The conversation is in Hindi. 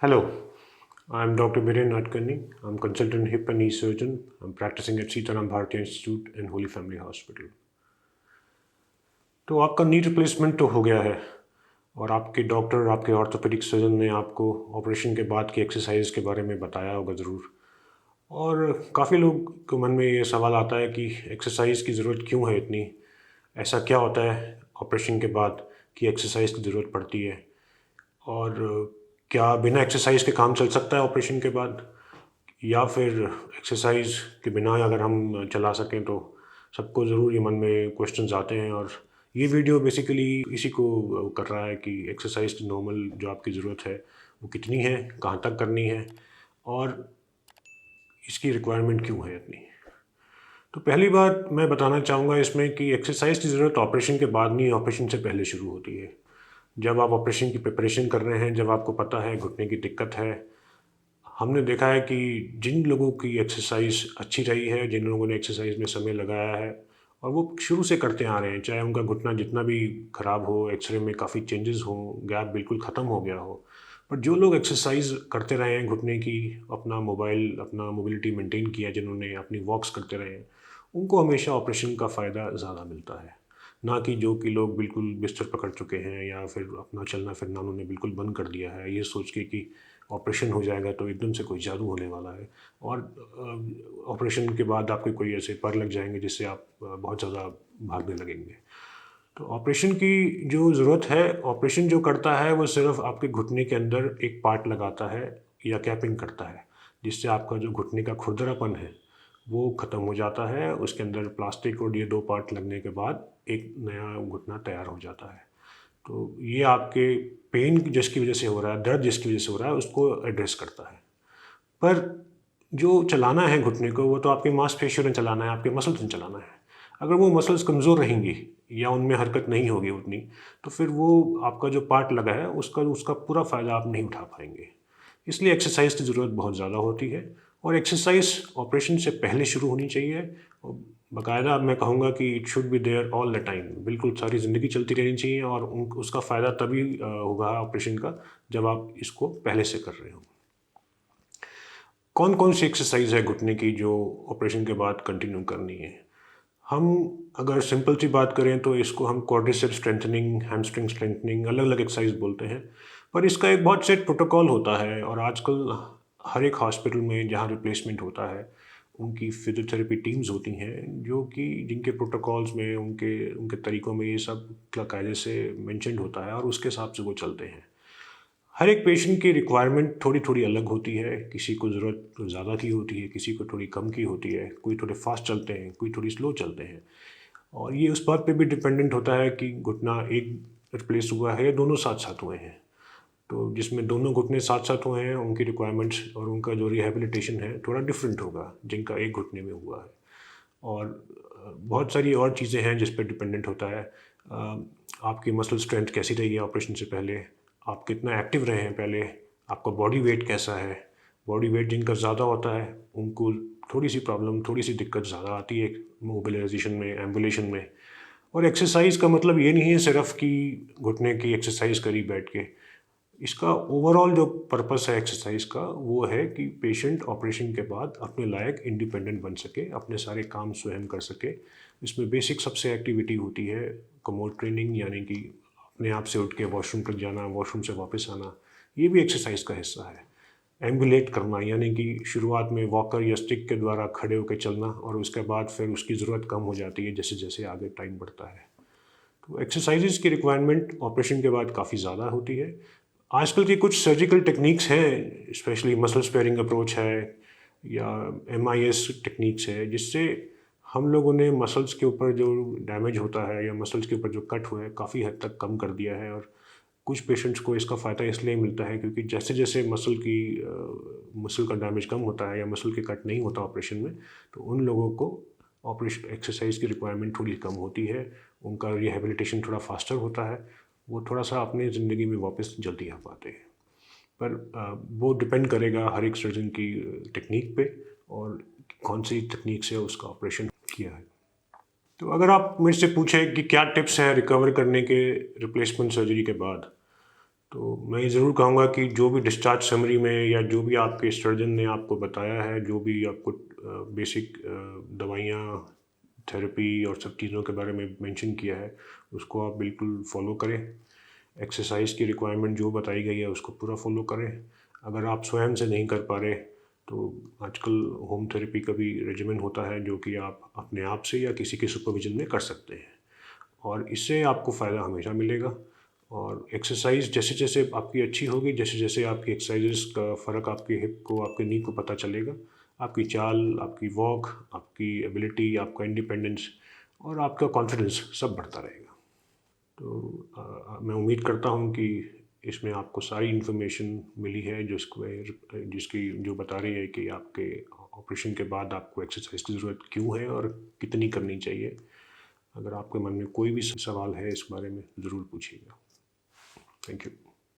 Hello, I'm Dr. Biren Nadkarni. I'm consultant hip and knee surgeon. I'm practicing at Sitaram Bharati Institute and Holy Family Hospital. तो आपका नी रिप्लेसमेंट तो हो गया है और आपके डॉक्टर आपके ऑर्थोपेडिक सर्जन ने आपको ऑपरेशन के बाद की एक्सरसाइज के बारे में बताया होगा ज़रूर। और काफ़ी लोग के मन में ये सवाल आता है कि एक्सरसाइज की ज़रूरत क्यों है इतनी। ऐसा क्या होता है ऑपरेशन के बाद कि एक्सरसाइज की ज़रूरत पड़ती है। और क्या बिना एक्सरसाइज के काम चल सकता है ऑपरेशन के बाद, या फिर एक्सरसाइज के बिना अगर हम चला सकें तो। सबको ज़रूर ये मन में क्वेश्चंस आते हैं और ये वीडियो बेसिकली इसी को कर रहा है कि एक्सरसाइज की नॉर्मल जो आपकी ज़रूरत है वो कितनी है, कहाँ तक करनी है और इसकी रिक्वायरमेंट क्यों है इतनी। तो पहली बात मैं बताना चाहूँगा इसमें कि एक्सरसाइज की ज़रूरत ऑपरेशन के बाद नहीं, ऑपरेशन से पहले शुरू होती है। जब आप ऑपरेशन की प्रिपरेशन कर रहे हैं, जब आपको पता है घुटने की दिक्कत है, हमने देखा है कि जिन लोगों की एक्सरसाइज अच्छी रही है, जिन लोगों ने एक्सरसाइज में समय लगाया है और वो शुरू से करते आ रहे हैं, चाहे उनका घुटना जितना भी खराब हो, एक्सरे में काफ़ी चेंजेस हों, गैप बिल्कुल ख़त्म हो गया हो, पर जो लोग एक्सरसाइज करते रहे हैं घुटने की, अपना मोबिलिटी मेंटेन किया, जिन्होंने अपनी वॉक्स करते रहे हैं, उनको हमेशा ऑपरेशन का फ़ायदा ज़्यादा मिलता है। ना कि जो कि लोग बिल्कुल बिस्तर पकड़ चुके हैं या फिर अपना चलना फिरना उन्होंने बिल्कुल बंद कर दिया है, ये सोच के कि ऑपरेशन हो जाएगा तो एकदम से कोई जादू होने वाला है और ऑपरेशन के बाद आपके कोई ऐसे पर लग जाएंगे जिससे आप बहुत ज़्यादा भागने लगेंगे। तो ऑपरेशन की जो ज़रूरत है, ऑपरेशन जो करता है वो सिर्फ आपके घुटने के अंदर एक पार्ट लगाता है या कैपिंग करता है, जिससे आपका जो घुटने का खुरदरापन है वो ख़त्म हो जाता है। उसके अंदर प्लास्टिक और ये दो पार्ट लगने के बाद एक नया घुटना तैयार हो जाता है। तो ये आपके पेन जिसकी वजह से हो रहा है, दर्द जिसकी वजह से हो रहा है, उसको एड्रेस करता है। पर जो चलाना है घुटने को वो तो आपके मांसपेशियों ने चलाना है, आपके मसल्स ने चलाना है। अगर वो मसल्स कमज़ोर रहेंगी या उनमें हरकत नहीं होगी उतनी, तो फिर वो आपका जो पार्ट लगा है उसका उसका पूरा फ़ायदा आप नहीं उठा पाएंगे। इसलिए एक्सरसाइज की ज़रूरत बहुत ज़्यादा होती है और एक्सरसाइज ऑपरेशन से पहले शुरू होनी चाहिए। और बाकायदा मैं कहूँगा कि it should be there all the time, बिल्कुल सारी ज़िंदगी चलती रहनी चाहिए और उसका फ़ायदा तभी होगा ऑपरेशन का जब आप इसको पहले से कर रहे हो। कौन कौन सी एक्सरसाइज है घुटने की जो ऑपरेशन के बाद कंटिन्यू करनी है। हम अगर सिंपल सी बात करें तो इसको हम क्वाड्रिसेप स्ट्रेंथनिंग, हैमस्ट्रिंग स्ट्रेंथनिंग, अलग अलग एक्सरसाइज बोलते हैं। पर इसका एक बहुत सेट प्रोटोकॉल होता है और आजकल हर एक हॉस्पिटल में जहाँ रिप्लेसमेंट होता है उनकी फिजियोथेरेपी टीम्स होती हैं जो कि जिनके प्रोटोकॉल्स में उनके उनके तरीक़ों में ये सब कायदे से मेंशन्ड होता है और उसके हिसाब से वो चलते हैं। हर एक पेशेंट की रिक्वायरमेंट थोड़ी थोड़ी अलग होती है, किसी को ज़रूरत ज़्यादा की होती है, किसी को थोड़ी कम की होती है, कोई थोड़े फास्ट चलते हैं, कोई थोड़ी स्लो चलते हैं। और ये उस बात पे भी डिपेंडेंट होता है कि घुटना एक रिप्लेस हुआ है या दोनों साथ साथ हुए हैं। तो जिसमें दोनों घुटने साथ साथ हुए हैं उनकी रिक्वायरमेंट्स और उनका जो रिहेबिलिटेशन है थोड़ा डिफरेंट होगा जिनका एक घुटने में हुआ है। और बहुत सारी और चीज़ें हैं जिस पर डिपेंडेंट होता है। आपकी मसल स्ट्रेंथ कैसी रही है ऑपरेशन से पहले, आप कितना एक्टिव रहे हैं पहले, आपका बॉडी वेट कैसा है। बॉडी वेट जिनका ज़्यादा होता है उनको थोड़ी सी प्रॉब्लम, थोड़ी सी दिक्कत ज़्यादा आती है मोबिलाइजेशन में, एम्बुलेशन में। और एक्सरसाइज का मतलब ये नहीं है सिर्फ कि घुटने की एक्सरसाइज करी बैठ के। इसका ओवरऑल जो पर्पस है एक्सरसाइज का वो है कि पेशेंट ऑपरेशन के बाद अपने लायक इंडिपेंडेंट बन सके, अपने सारे काम स्वयं कर सके। इसमें बेसिक सबसे एक्टिविटी होती है कमोड ट्रेनिंग, यानी कि अपने आप से उठ के वॉशरूम तक जाना, वॉशरूम से वापस आना, ये भी एक्सरसाइज का हिस्सा है। एम्बुलेट करना यानी कि शुरुआत में वॉकर या स्टिक के द्वारा खड़े होकर चलना और उसके बाद फिर उसकी ज़रूरत कम हो जाती है जैसे जैसे आगे टाइम बढ़ता है। तो एक्सरसाइजेज की रिक्वायरमेंट ऑपरेशन के बाद काफ़ी ज़्यादा होती है। आजकल की कुछ सर्जिकल टेक्निक्स हैं, स्पेशली मसल स्पेयरिंग अप्रोच है या MIS टेक्निक्स है, जिससे हम लोगों ने मसल्स के ऊपर जो डैमेज होता है या मसल्स के ऊपर जो कट हुआ है काफ़ी हद तक कम कर दिया है। और कुछ पेशेंट्स को इसका फ़ायदा इसलिए मिलता है क्योंकि जैसे जैसे मसल का डैमेज कम होता है या मसल के कट नहीं होता ऑपरेशन में, तो उन लोगों को ऑपरेशन एक्सरसाइज की रिक्वायरमेंट थोड़ी कम होती है, उनका रिहेबिलिटेशन थोड़ा फास्टर होता है, वो थोड़ा सा अपनी ज़िंदगी में वापस जल्दी आ पाते हैं। पर वो डिपेंड करेगा हर एक सर्जन की टेक्निक पे और कौन सी टेक्निक से उसका ऑपरेशन किया है। तो अगर आप मुझसे पूछें कि क्या टिप्स हैं रिकवर करने के रिप्लेसमेंट सर्जरी के बाद, तो मैं ये ज़रूर कहूँगा कि जो भी डिस्चार्ज समरी में या जो भी आपके सर्जन ने आपको बताया है, जो भी आपको बेसिक दवाइयाँ, थेरेपी और सब चीज़ों के बारे में मेंशन किया है, उसको आप बिल्कुल फॉलो करें। एक्सरसाइज की रिक्वायरमेंट जो बताई गई है उसको पूरा फॉलो करें। अगर आप स्वयं से नहीं कर पा रहे तो आजकल होम थेरेपी का भी रेजिमेन होता है जो कि आप अपने आप से या किसी के सुपरविजन में कर सकते हैं, और इससे आपको फ़ायदा हमेशा मिलेगा। और एक्सरसाइज जैसे जैसे आपकी अच्छी होगी, जैसे जैसे आपकी एक्सरसाइजेस का फ़र्क आपके हिप को, आपके नी को पता चलेगा, आपकी चाल, आपकी वॉक, आपकी एबिलिटी, आपका इंडिपेंडेंस और आपका कॉन्फिडेंस सब बढ़ता रहेगा। तो मैं उम्मीद करता हूँ कि इसमें आपको सारी इन्फॉर्मेशन मिली है जिसकी जो बता रही है कि आपके ऑपरेशन के बाद आपको एक्सरसाइज की ज़रूरत क्यों है और कितनी करनी चाहिए। अगर आपके मन में कोई भी सवाल है इस बारे में, ज़रूर पूछिएगा। Thank you.